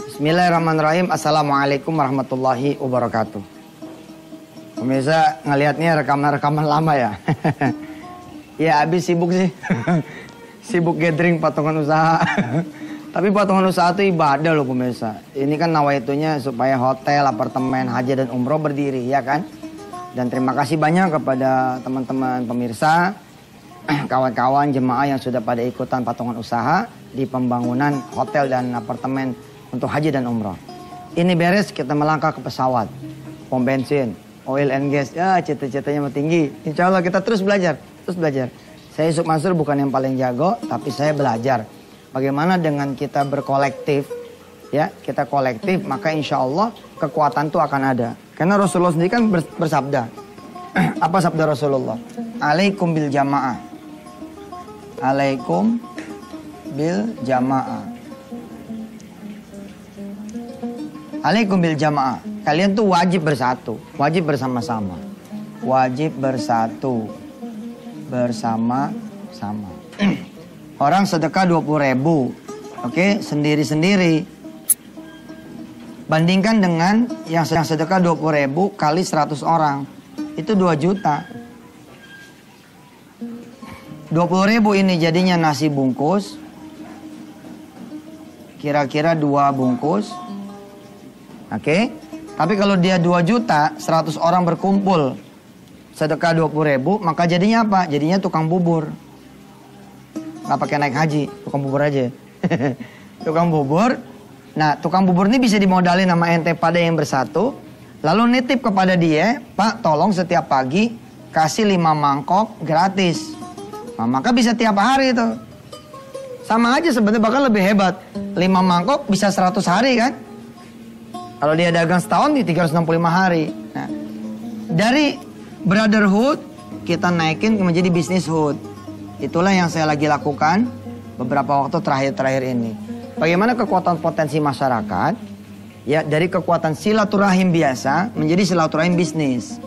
Bismillahirrahmanirrahim. Assalamualaikum warahmatullahi wabarakatuh. Pemirsa ngelihatnya rekaman-rekaman lama ya. Ya habis sibuk sih. Sibuk gathering patungan usaha. Tapi patungan usaha itu ibadah loh pemirsa. Ini kan nawaitunya supaya hotel, apartemen, haji dan umroh berdiri ya kan. Dan terima kasih banyak kepada teman-teman pemirsa, kawan-kawan jemaah yang sudah pada ikutan patungan usaha di pembangunan hotel dan apartemen untuk haji dan umroh. Ini beres kita melangkah ke pesawat, pom bensin, oil and gas. Ya cita-citanya mau tinggi. Insya Allah kita terus belajar, terus belajar. Saya Yusuf Mansur bukan yang paling jago, tapi saya belajar. Bagaimana dengan kita berkolektif, ya kita kolektif, maka insya Allah kekuatan itu akan ada. Karena Rasulullah sendiri kan bersabda. Apa sabda Rasulullah? Alaikum bil jamaah. Alaikum bil jamaah. Alaikum bil jamaah. Kalian tuh wajib bersatu, wajib bersama-sama. Wajib bersatu bersama-sama. Orang sedekah 20.000. Oke, sendiri-sendiri. Bandingkan dengan yang sedekah 20.000 kali 100 orang. Itu 2 juta. 20.000 ini jadinya nasi bungkus. Kira-kira 2 bungkus. Oke, tapi kalau dia 2 juta, 100 orang berkumpul, sedekah 20.000, maka jadinya apa? Jadinya tukang bubur. Nggak pakai naik haji, tukang bubur aja. Tukang bubur. Nah, tukang bubur ini bisa dimodalin sama ente pada yang bersatu, lalu nitip kepada dia, Pak, tolong setiap pagi kasih 5 mangkok gratis. Nah, maka bisa tiap hari itu. Sama aja sebenarnya, bahkan lebih hebat. 5 mangkok bisa 100 hari kan? Kalau dia dagang setahun di 365 hari. Nah, dari brotherhood kita naikin menjadi businesshood. Itulah yang saya lagi lakukan beberapa waktu terakhir ini. Bagaimana kekuatan potensi masyarakat ya dari kekuatan silaturahim biasa menjadi silaturahim bisnis.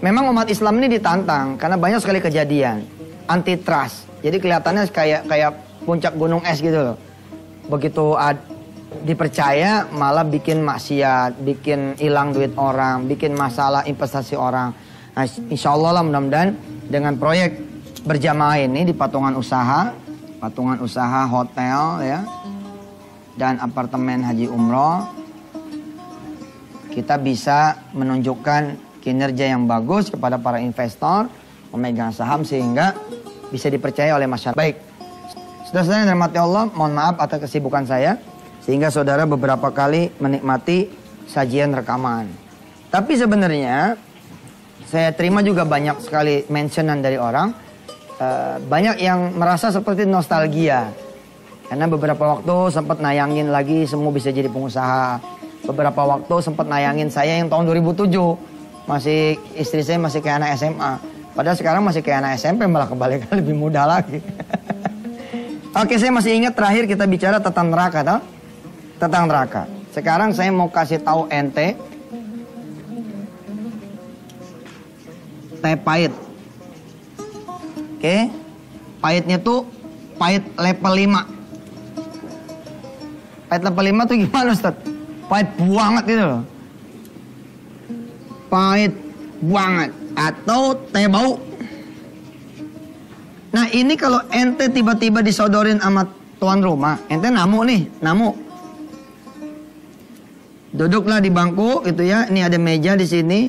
Memang umat Islam ini ditantang karena banyak sekali kejadian antitrust. Jadi kelihatannya kayak puncak gunung es gitu loh. Begitu dipercaya malah bikin maksiat, bikin hilang duit orang, bikin masalah investasi orang. Nah, insya Allah lah mudah-mudahan dengan proyek berjamaah ini di patungan usaha hotel ya, dan apartemen haji umroh, kita bisa menunjukkan kinerja yang bagus kepada para investor, pemegang saham sehingga bisa dipercaya oleh masyarakat. Baik, saudara-saudara yang dirahmati Allah, mohon maaf atas kesibukan saya. Sehingga saudara beberapa kali menikmati sajian rekaman. Tapi sebenarnya saya terima juga banyak sekali mentionan dari orang. Banyak yang merasa seperti nostalgia. Karena beberapa waktu sempat nayangin lagi semua bisa jadi pengusaha. Beberapa waktu sempat nayangin saya yang tahun 2007. Istri saya masih kayak anak SMA. Padahal sekarang masih kayak anak SMP, malah kebalikan lebih muda lagi. Oke, saya masih ingat terakhir kita bicara tentang neraka tau? Tentang neraka. Sekarang saya mau kasih tahu ente teh pahit. Oke. Pahitnya tuh pahit level 5. Pahit level 5 tuh gimana Ustaz? Pahit banget gitu loh. Pahit banget atau teh bau. Nah, ini kalau ente tiba-tiba disodorin sama tuan rumah, ente namu nih, namu. Duduklah di bangku gitu ya. Ini ada meja di sini.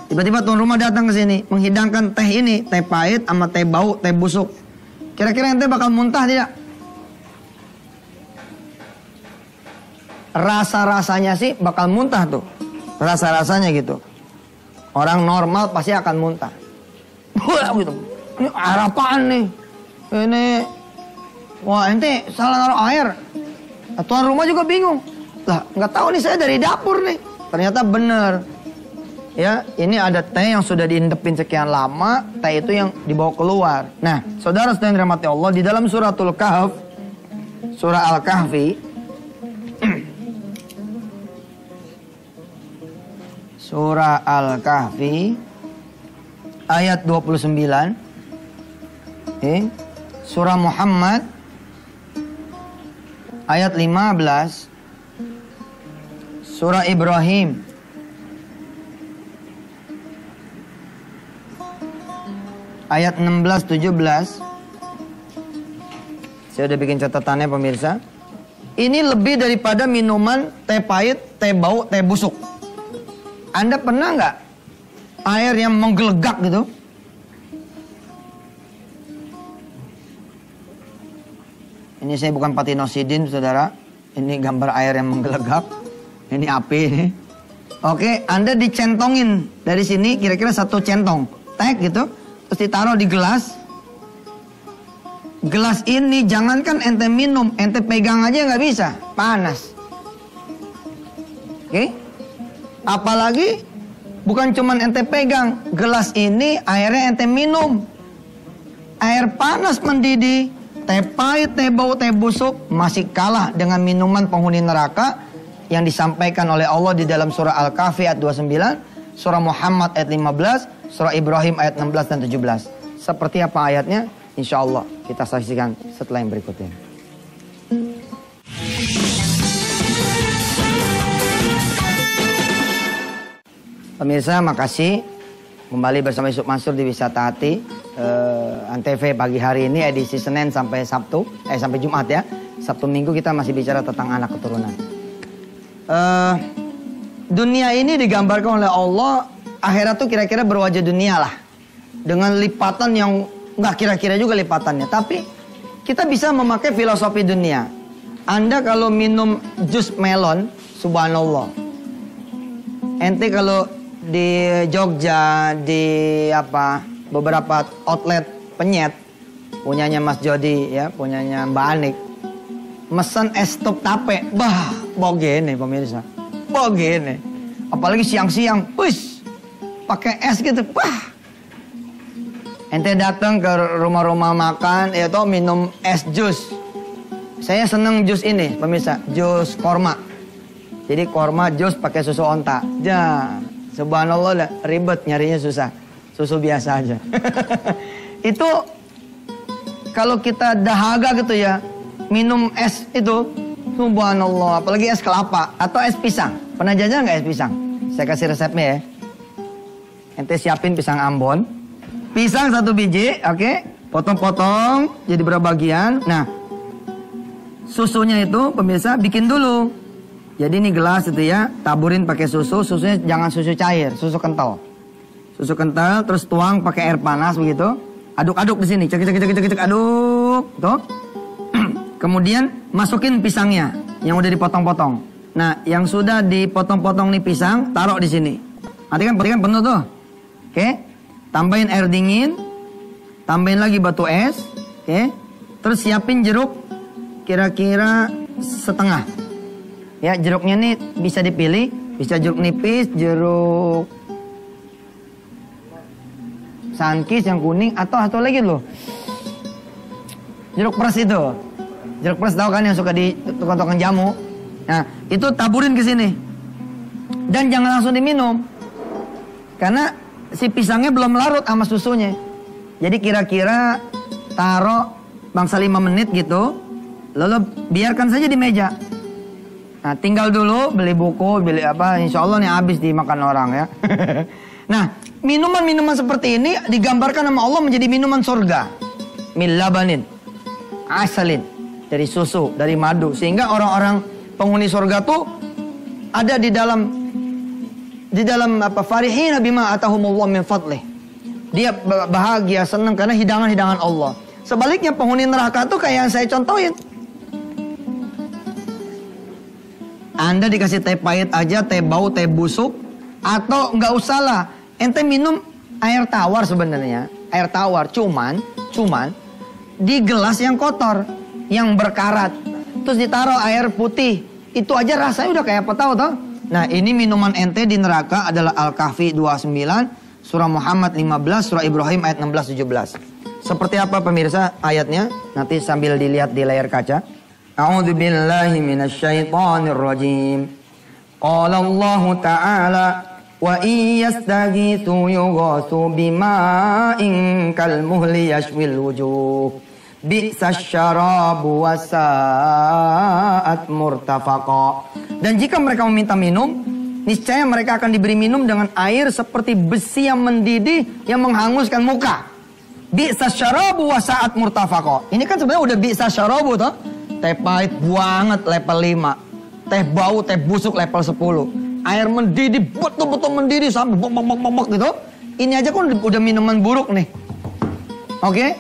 Tiba-tiba tuan rumah datang ke sini menghidangkan teh ini, teh pahit sama teh bau, teh busuk. Kira-kira ente bakal muntah tidak? Rasa-rasanya sih bakal muntah tuh. Rasa-rasanya gitu. Orang normal pasti akan muntah. Wah gitu. Ini air apaan nih? Ini wah ente salah naruh air. Tuan rumah juga bingung. Lah, nggak tahu nih saya dari dapur nih. Ternyata bener. Ya, ini ada teh yang sudah diindepin sekian lama, teh itu yang dibawa keluar. Nah, saudara-saudara yang dirahmati Allah, di dalam suratul Kahf, surah Al-Kahfi, surah Al-Kahfi, ayat 29, surah Muhammad, ayat 15 surah Ibrahim. Ayat 16-17. Saya udah bikin catatannya pemirsa. Ini lebih daripada minuman teh pahit, teh bau, teh busuk. Anda pernah nggak air yang menggelegak gitu? Ini saya bukan patinosidin, saudara. Ini gambar air yang menggelegak. Ini api ini. Oke, Anda dicentongin dari sini kira-kira 1 centong. Tek gitu. Terus ditaruh di gelas. Gelas ini jangankan ente minum, ente pegang aja nggak bisa, panas. Oke? Apalagi bukan cuman ente pegang, gelas ini airnya ente minum. Air panas mendidih, teh pahit, teh bau, teh busuk masih kalah dengan minuman penghuni neraka yang disampaikan oleh Allah di dalam surah Al-Kahfi ayat 29, surah Muhammad ayat 15. Surah Ibrahim ayat 16 dan 17. Seperti apa ayatnya? Insya Allah kita saksikan setelah yang berikutnya. Pemirsa, makasih. Kembali bersama Yusuf Mansur di Wisata Hati. Antv pagi hari ini edisi Senin sampai Sabtu. Sampai Jumat ya. Sabtu Minggu kita masih bicara tentang anak keturunan. Dunia ini digambarkan oleh Allah. Akhirat tuh kira-kira berwajah dunia lah. Dengan lipatan yang nggak kira-kira juga lipatannya. Tapi kita bisa memakai filosofi dunia. Anda kalau minum jus melon, subhanallah. Ente kalau di Jogja, di beberapa outlet penyet, punyanya Mas Jody ya, punyanya Mbak Anik. Mesen es stop tape, bah, bogene pemirsa. Bogene. Apalagi siang-siang, push. Pakai es gitu, wah. Ente datang ke rumah-rumah makan, ya toh minum es jus. Saya seneng jus ini, pemirsa, jus korma. Jadi korma jus pakai susu onta. Ya, subhanallah lah, ribet nyarinya susah. Susu biasa aja. Itu kalau kita dahaga gitu ya, minum es itu, subhanallah, apalagi es kelapa atau es pisang. Pernah jajan nggak es pisang? Saya kasih resepnya ya. Ente siapin pisang Ambon. Pisang 1 biji, oke. Potong-potong jadi berapa bagian. Nah, susunya itu pemirsa bikin dulu. Jadi ini gelas itu ya, taburin pakai susu. Susunya jangan susu cair, susu kental. Susu kental terus tuang pakai air panas begitu. Aduk-aduk di sini, cek aduk, tuh. Kemudian masukin pisangnya yang udah dipotong-potong. Nah, yang sudah dipotong-potong nih pisang, taruh di sini. Nanti kan penuh tuh. Oke, tambahin air dingin, tambahin lagi batu es, oke. Terus siapin jeruk, kira-kira setengah. Ya, jeruknya nih bisa dipilih, bisa jeruk nipis, jeruk sankis yang kuning, atau satu lagi loh, jeruk pres itu. Jeruk pres tahu kan yang suka di tukang-tukang jamu. Nah, itu taburin ke sini. Dan jangan langsung diminum. Karena si pisangnya belum larut sama susunya. Jadi kira-kira taruh bangsa 5 menit gitu. Lalu biarkan saja di meja. Nah, tinggal dulu beli buku, beli apa, insya Allah nih habis dimakan orang ya. Nah, minuman-minuman seperti ini digambarkan sama Allah menjadi minuman surga. Min labanin, asalin, dari susu, dari madu. Sehingga orang-orang penghuni surga tuh ada di dalam farihina bima atahumullah min fadlih. Dia bahagia, senang karena hidangan-hidangan Allah. Sebaliknya penghuni neraka tuh kayak yang saya contohin. Anda dikasih teh pahit aja, teh bau, teh busuk, atau nggak usah lah, ente minum air tawar sebenarnya, air tawar, cuman di gelas yang kotor, yang berkarat, terus ditaruh air putih, itu aja rasanya udah kayak apa tahu toh? Nah, ini minuman ente di neraka adalah Al-Kahfi 29, surah Muhammad 15, surah Ibrahim ayat 16-17. Seperti apa pemirsa ayatnya? Nanti sambil dilihat di layar kaca. A'udzu billahi minasyaitonir rajim. Qala Allah Ta'ala wa iyastaghitsu yughatsu bima'in kalmuhli yashwil wujuh. Bi'sasy syarabu wa sa'at sa'at murtafaqa. Dan jika mereka meminta minum, niscaya mereka akan diberi minum dengan air seperti besi yang mendidih yang menghanguskan muka. Bi'sa syarabu wa sa'at murtafaqa. Ini kan sebenarnya udah bi'sa syarabu toh. Teh pahit banget level 5. Teh bau, teh busuk level 10. Air mendidih, betul-betul mendidih sampai bok gitu. Ini aja kan udah minuman buruk nih. Oke?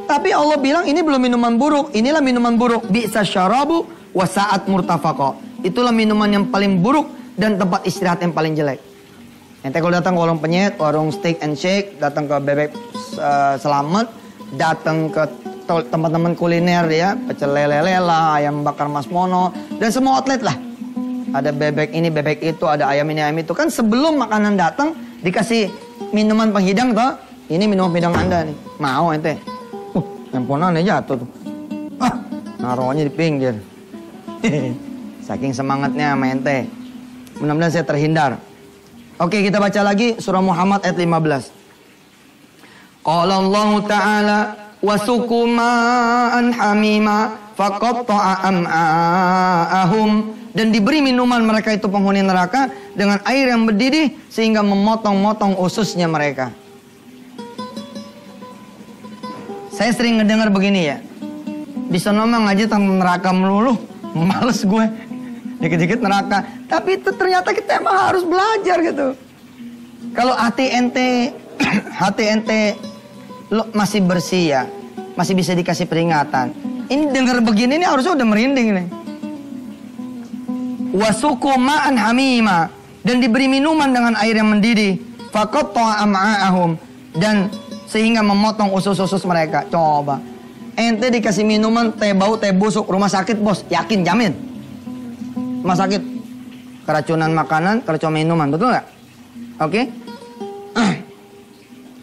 Tapi Allah bilang ini belum minuman buruk. Inilah minuman buruk. Bi'sa syarabu wa sa'at murtafaqa. Itulah minuman yang paling buruk dan tempat istirahat yang paling jelek. Ente kalau datang ke warung penyet, warung steak and shake, datang ke Bebek Selamat, datang ke teman-teman kuliner ya, pecel lele lela, ayam bakar Mas Mono, dan semua outlet lah. Ada bebek ini, bebek itu, ada ayam ini, ayam itu. Kan sebelum makanan datang, dikasih minuman penghidang toh. Ini minuman penghidang Anda nih. Mau ente? Handphone jatuh tuh. Naruhnya di pinggir. Saking semangatnya sama ente. Mudah-mudahan saya terhindar. Oke, kita baca lagi surah Muhammad ayat 15. Qala Allah Ta'ala wasuqu ma'an hamima faqatta'a am'a'ahum. Dan diberi minuman mereka itu penghuni neraka dengan air yang mendidih sehingga memotong-motong ususnya mereka. Saya sering ngedengar begini ya. Di sana mah ngaji tentang neraka melulu. Males gue. Dikit-dikit neraka. Tapi itu ternyata kita emang harus belajar gitu. Kalau hati ente masih bersih ya. Masih bisa dikasih peringatan. Ini dengar begini nih harusnya udah merinding nih. Wasuqu ma'an hamima. Dan diberi minuman dengan air yang mendidih. Faqatta'a am'a'ahum. Dan sehingga memotong usus-usus mereka. Coba. Ente dikasih minuman teh bau, teh busuk. Rumah sakit bos. Yakin, jamin. Rumah sakit. Keracunan makanan, keracunan minuman. Betul nggak? Oke?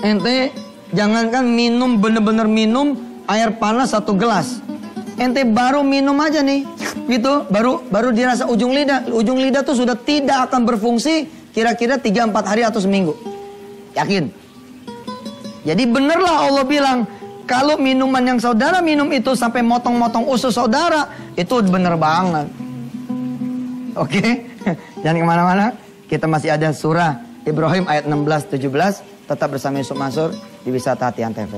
Ente jangankan minum, bener-bener minum air panas 1 gelas. Ente baru minum aja nih. Gitu. Baru dirasa ujung lidah. Ujung lidah tuh sudah tidak akan berfungsi kira-kira 3-4 hari atau seminggu. Yakin? Jadi benerlah Allah bilang, kalau minuman yang saudara minum itu sampai motong-motong usus saudara, itu bener banget. Oke? Jangan kemana-mana. Kita masih ada surah Ibrahim ayat 16-17. Tetap bersama Yusuf Mansur di Wisata Hati Antv.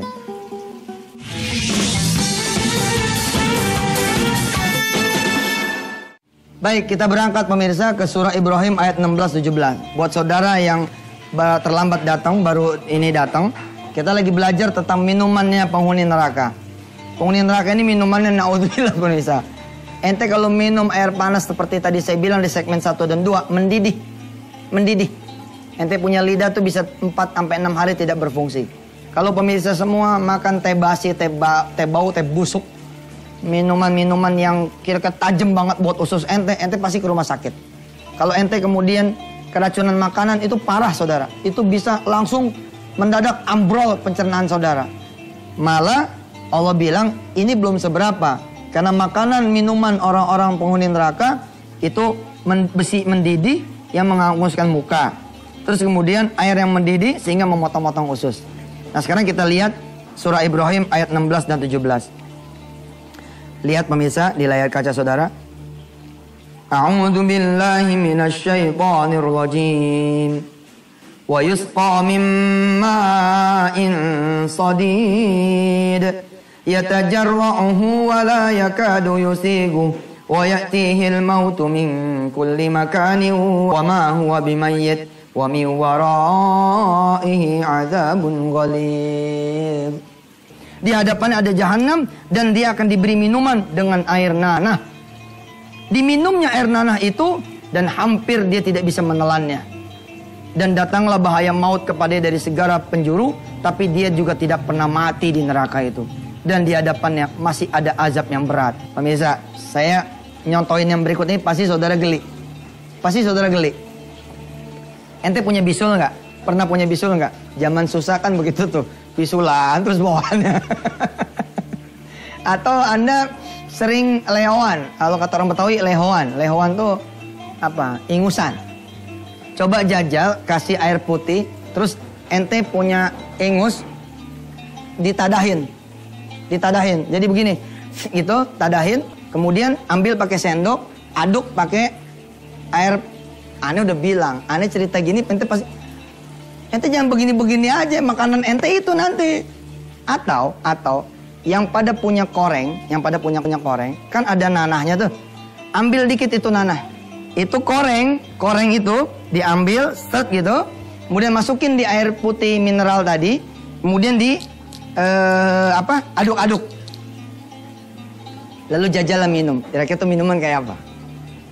Baik, kita berangkat pemirsa ke surah Ibrahim ayat 16-17. Buat saudara yang terlambat datang, baru ini datang. Kita lagi belajar tentang minumannya penghuni neraka. Penghuni neraka ini minumannya naudzubillah pemirsa. Ente kalau minum air panas seperti tadi saya bilang di segmen 1 dan 2, mendidih. Mendidih. Ente punya lidah tuh bisa 4-6 hari tidak berfungsi. Kalau pemirsa semua makan teh basi, teh bau, teh busuk, minuman-minuman yang kira-kira tajam banget buat usus ente pasti ke rumah sakit. Kalau ente kemudian keracunan makanan itu parah saudara. Itu bisa langsung mendadak ambrol pencernaan saudara. Malah Allah bilang ini belum seberapa. Karena makanan, minuman orang-orang penghuni neraka itu besi mendidih yang menghanguskan muka. Terus kemudian air yang mendidih sehingga memotong-motong usus. Nah sekarang kita lihat surah Ibrahim ayat 16 dan 17. Lihat pemirsa di layar kaca saudara. A'udzu billahi minasy syaithanir rajim. Wa yusqa min ma'in sadid yatajarra'uhu wa la yakadu yusighu wa ya'tihi al-mautu min kulli makanin wa ma huwa bimayyit wa min wara'ihi 'adzabun ghalidh. Di hadapannya ada jahanam dan dia akan diberi minuman dengan air nanah. Diminumnya air nanah itu dan hampir dia tidak bisa menelannya. Dan datanglah bahaya maut kepada dari segala penjuru, tapi dia juga tidak pernah mati di neraka itu. Dan di hadapannya masih ada azab yang berat. Pemirsa, saya nyontohin yang berikut ini pasti saudara geli. Pasti saudara geli. Ente punya bisul nggak? Pernah punya bisul nggak? Zaman susah kan begitu tuh. Bisulan terus bawaannya. Atau Anda sering lehoan. Kalau kata orang Betawi lehoan. Lehoan tuh apa? Ingusan. Coba jajal kasih air putih, terus ente punya ingus, ditadahin. Jadi begini, itu tadahin, Kemudian ambil pakai sendok, aduk pakai air. Ane udah bilang, ane cerita gini, ente pasti, ente jangan begini-begini aja, makanan ente itu nanti. Atau yang pada punya koreng, kan ada nanahnya tuh. Ambil dikit itu nanah. Itu koreng itu diambil, set gitu. Kemudian masukin di air putih mineral tadi. Kemudian aduk-aduk. Lalu jajalah minum. Kira-kira itu minuman kayak apa?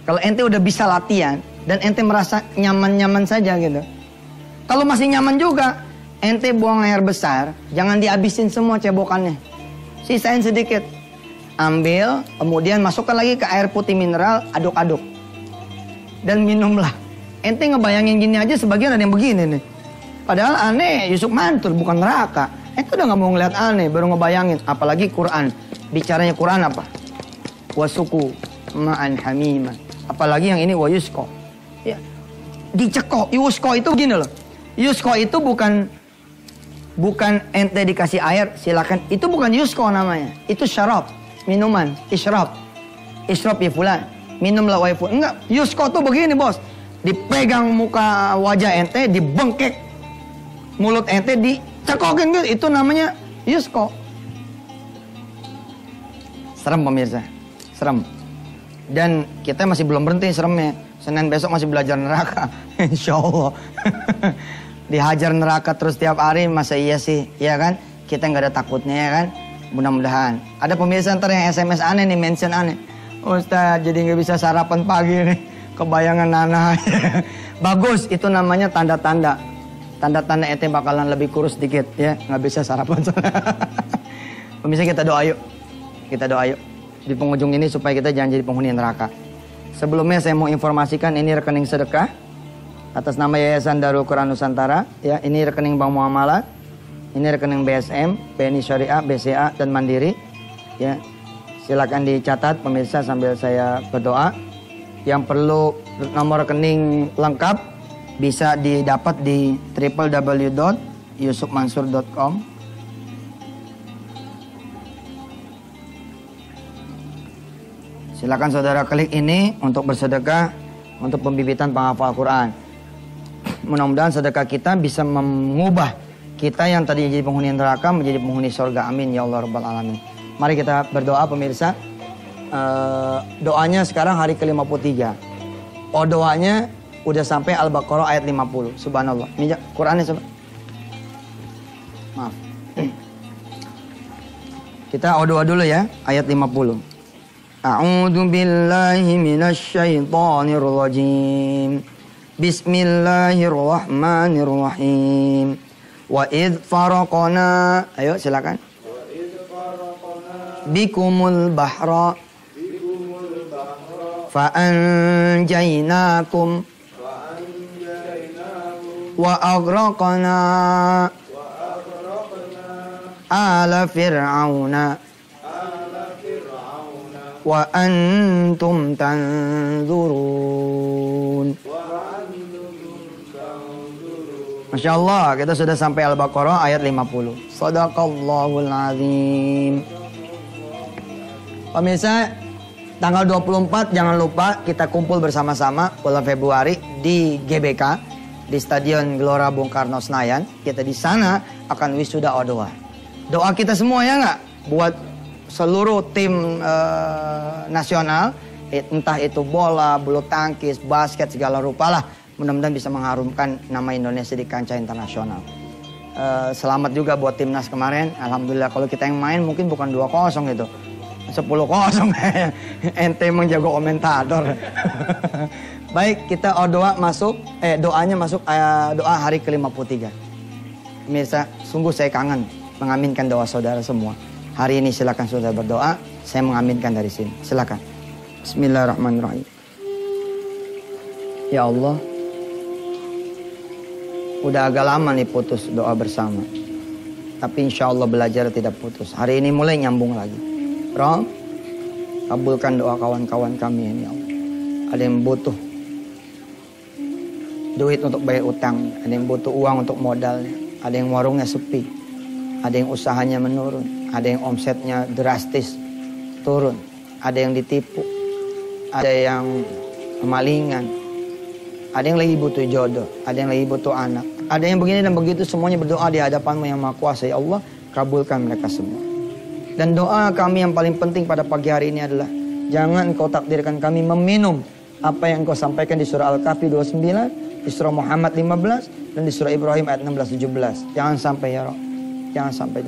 Kalau ente udah bisa latihan dan ente merasa nyaman-nyaman saja gitu. Kalau masih nyaman juga, ente buang air besar, jangan dihabisin semua cebokannya. Sisain sedikit. Ambil, kemudian masukkan lagi ke air putih mineral, aduk-aduk. Dan minumlah. Ente ngebayangin gini aja sebagian ada yang begini nih. Padahal aneh, Yusuf mantul, bukan neraka. Ente udah gak mau ngeliat aneh, baru ngebayangin. Apalagi Quran. Bicaranya Quran apa? Wasuku ma'an hamima. Apalagi yang ini wa yusko. Ya. Dicekok. Yusko itu begini loh. Yusko itu bukan ente dikasih air, silakan. Itu bukan yusko namanya. Itu syarab, minuman, isyrab. Isyrab ya fulan. Minumlah wa fulan. Enggak, yusko tuh begini bos. Dipegang muka wajah ente, dibengkek. Mulut ente dicekokin gitu. Itu namanya yusko. Serem pemirsa. Serem. Dan kita masih belum berhenti seremnya. Senin besok masih belajar neraka. Insya Allah. Dihajar neraka terus tiap hari, masa iya sih? Ya kan? Kita nggak ada takutnya ya kan? Mudah-mudahan. Ada pemirsa ntar yang SMS aneh nih, mention aneh. Ustaz, jadi nggak bisa sarapan pagi nih. Kebayangan nanah. Bagus, itu namanya tanda-tanda. Tanda-tanda ente bakalan lebih kurus dikit ya. Nggak bisa sarapan. Pemirsa kita doa yuk. Kita doa yuk. Di penghujung ini supaya kita jangan jadi penghuni neraka. Sebelumnya saya mau informasikan ini rekening sedekah atas nama Yayasan Darul Quran Nusantara. Ya, ini rekening Bank Muamalat, ini rekening BSM, BNI Syariah, BCA dan Mandiri. Ya, silakan dicatat pemirsa sambil saya berdoa. Yang perlu nomor rekening lengkap bisa didapat di www.yusufmansur.com. Silakan saudara klik ini untuk bersedekah untuk pembibitan penghafal Quran. Mudah-mudahan sedekah kita bisa mengubah kita yang tadi jadi penghuni neraka menjadi penghuni surga. Amin ya Allah rabbal alamin. Mari kita berdoa pemirsa. Doanya sekarang hari ke-53. Doanya udah sampai Al-Baqarah ayat 50. Subhanallah. Ini Qurannya coba. Maaf. Kita doa dulu ya ayat 50. A'udzu billahi minasy syaithanir rajim. Bismillahirrahmanirrahim. Wa id faraqna. Ayo silakan. Bikumul bahra fa anjaynakum wa aghraqna ala fir'auna wa antum tanzurun. Masya Allah, kita sudah sampai Al-Baqarah ayat 50. Shadaqallahul azim. Pemirsa, tanggal 24 jangan lupa kita kumpul bersama-sama bulan Februari di GBK, di Stadion Gelora Bung Karno Senayan. Kita di sana akan wisuda O2. Doa kita semua ya nggak? Buat seluruh tim nasional, entah itu bola, bulu tangkis, basket, segala rupa lah. Mudah-mudahan bisa mengharumkan nama Indonesia di kancah internasional. Selamat juga buat timnas kemarin. Alhamdulillah kalau kita yang main mungkin bukan 2-0 gitu. 10-0 ente emang jago komentator. Baik, kita doa masuk, doanya masuk doa hari ke-53. Pemirsa, sungguh saya kangen mengaminkan doa saudara semua. Hari ini silakan saudara berdoa, saya mengaminkan dari sini. Silakan. Bismillahirrahmanirrahim. Ya Allah, udah agak lama nih putus doa bersama. Tapi insya Allah belajar tidak putus. Hari ini mulai nyambung lagi. Rob, kabulkan doa kawan-kawan kami ini ya Allah. Ada yang butuh duit untuk bayar utang, ada yang butuh uang untuk modalnya, ada yang warungnya sepi, ada yang usahanya menurun, ada yang omsetnya drastis turun, ada yang ditipu, ada yang kemalingan, ada yang lagi butuh jodoh, ada yang lagi butuh anak, ada yang begini dan begitu, semuanya berdoa di hadapan-Mu yang Maha Kuasa. Ya Allah, kabulkan mereka semua. Dan doa kami yang paling penting pada pagi hari ini adalah, jangan Engkau takdirkan kami meminum apa yang Engkau sampaikan di surah Al-Kahfi 29, di surah Muhammad 15, dan di surah Ibrahim ayat 16-17. Jangan sampai ya Rabb. Jangan sampai.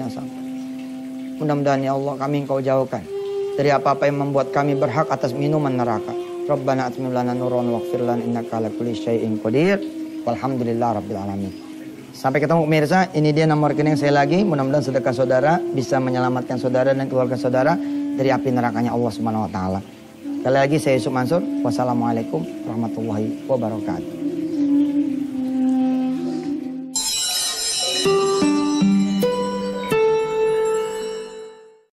Mudah-mudahan ya Allah kami Engkau jauhkan dari apa-apa yang membuat kami berhak atas minuman neraka. Rabbana atmim lana nuran waghfir lana innaka ala kulli syai'in qadir. Walhamdulillah rabbil alamin. Sampai ketemu pemirsa, ini dia nomor rekening saya lagi. Mudah-mudahan sedekah saudara bisa menyelamatkan saudara dan keluarga saudara dari api nerakanya Allah Subhanahu wa taala. Sekali lagi saya Yusuf Mansur. Wassalamualaikum warahmatullahi wabarakatuh.